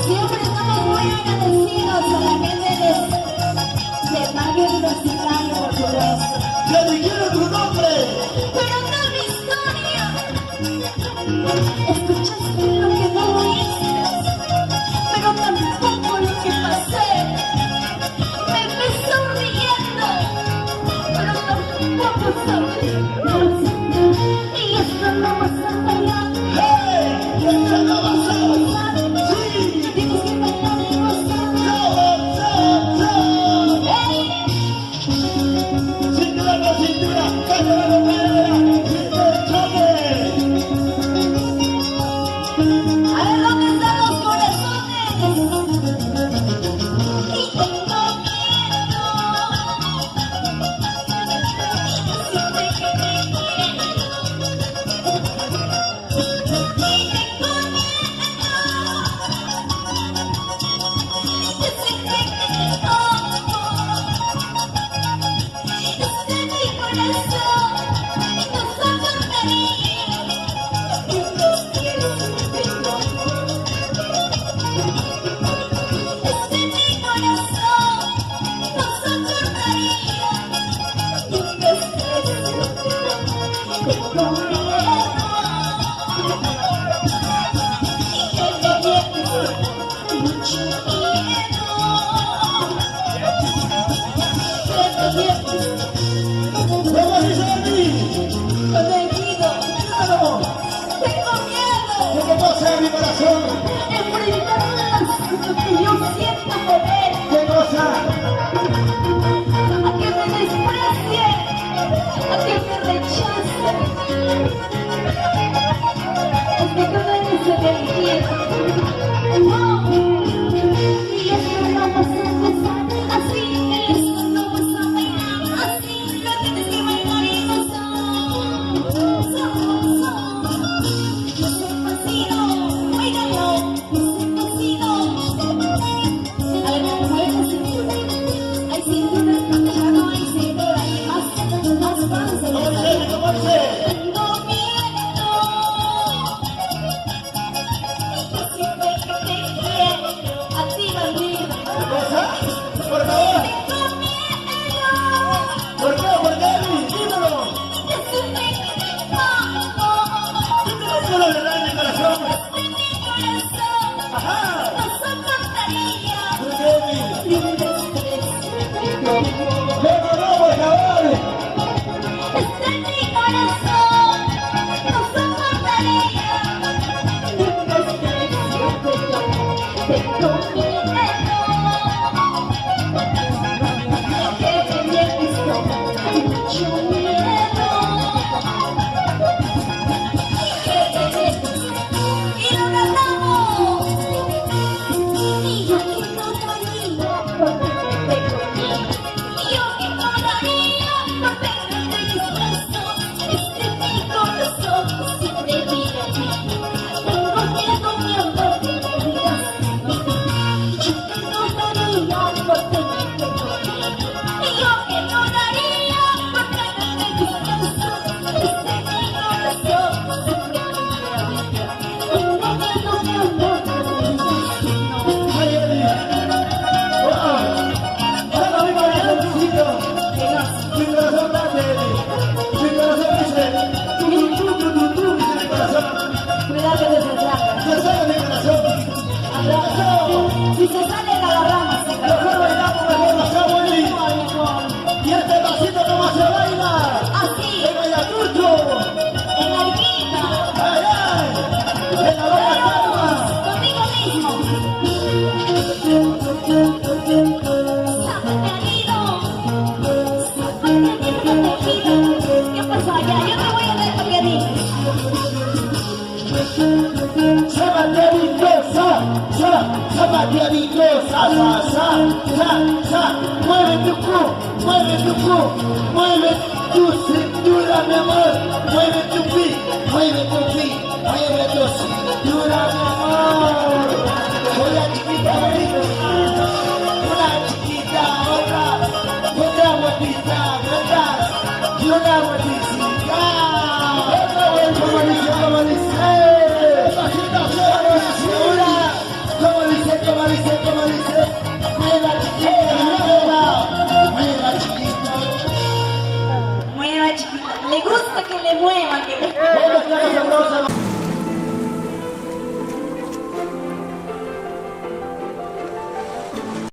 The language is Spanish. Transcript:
Siempre estamos muy agradecidos a la gente del barrio universitario, por supuesto. ¡Ya te quiero tu nombre! Pero no mi historia. Escuchaste lo que no oíste, pero tampoco lo que pasé. Me ves sonriendo, pero tampoco sabes. Y esto no vas a fallar. ¡Hey! ¡Esto no va a ser! ¡Sí! Tienes que bailar y gozar. ¡Cintura con cintura! ¡Cadera con cadera! ¡Sin el choque! A ver dónde están los corazones. Y tengo miedo. Siempre que te quiero. Y tengo miedo. Que siempre que te toco. Está en mi corazón. Y tus ojos cariños. Y los quiero tengo. Está en mi corazón. Tus ojos cariños. Y los quiero tengo miedo. Y que te lleves mucho miedo. Que te lleves ¿Cómo dice Andy? protegido. ¡Claro! Tengo miedo. ¿Qué te pasa en mi corazón? Enfrentar lo que yo siento por él. ¿Qué cosa? A que me desprecie, a que me rechace. Es que cada vez se me quiere. No. Y esto no vas a empezar así. Esto no vas a bailar así. Lo tienes que bailar y gozar. Yo soy fascino, bailalo, yo soy fascino. A ver, mueve la cintura. Hay cintura, ya no hay cintura. Hay más fans de ¿Cómo la dice? ¿Cómo dice? Tengo miedo. Yo siempre que te quiero, a ti bandido. ¿Qué cosa? Por favor. Tengo miedo. ¿Por qué? ¿Por qué, Andy? Dímelo. Yo siempre que te toco. Yo lo verdad en mi corazón. En mi corazón, ¡Ajá! no soportaría ¿Por qué, Andy? ni un desprecio. ¡Luego no, por favor! Está en mi corazón, no soportaría ni un desprecio. Tengo miedo. Que te lleves con mucho miedo. Que te lleves y lo ganamos. Y yo que no daría por tenerte conmigo. Y yo que no daría por tenerte dispuesto. Este es mi corazón siempre vive a ti. Tengo miedo, mi amor, que me digas sí. Yo que no daría por tenerte conmigo. Y yo que no daría por tenerte dispuesto. Este es mi corazón siempre vive a ti. Tengo miedo, mi amor, que me digas sí. ¡Ay, Andy! ¡Wow! ¡Ahora mi corazoncito! Mi corazón grande, Andy. Mi corazón dice... ¡Tú, dice mi corazón! Cuidado que se salga. ¡Se sale mi corazón! ¡Abrazo! Si se sale, la agarramos. ¡Mejor bailamos, mejor pasamos, Andy! ¡Y este pasito cómo se baila! Así, ¡El Ayacucho! en la arquita. ¡Ay, ay! ¡En la boca palma! Conmigo mismo. Sábate al nido. Sábate bien protegido. ¿Qué pasa allá? Yo te voy a ver porque dices. ¡Zapateadicosa! ¡Zapateadicosa! ¡Mueve tu cu! ¡Mueve tu cu! ¡Mueve tu cintura, mi amor! ¡Mueve tu pi! ¡Mueve tu pi! ¡Mueve tu cintura, mi amor! ¡Una chiquita, una chiquita, otra vueltita, ¿verdad? Y una vueltita. Otra vuelta, como dice. Como dice que le mueva, que le ¿Dónde están los aplausos?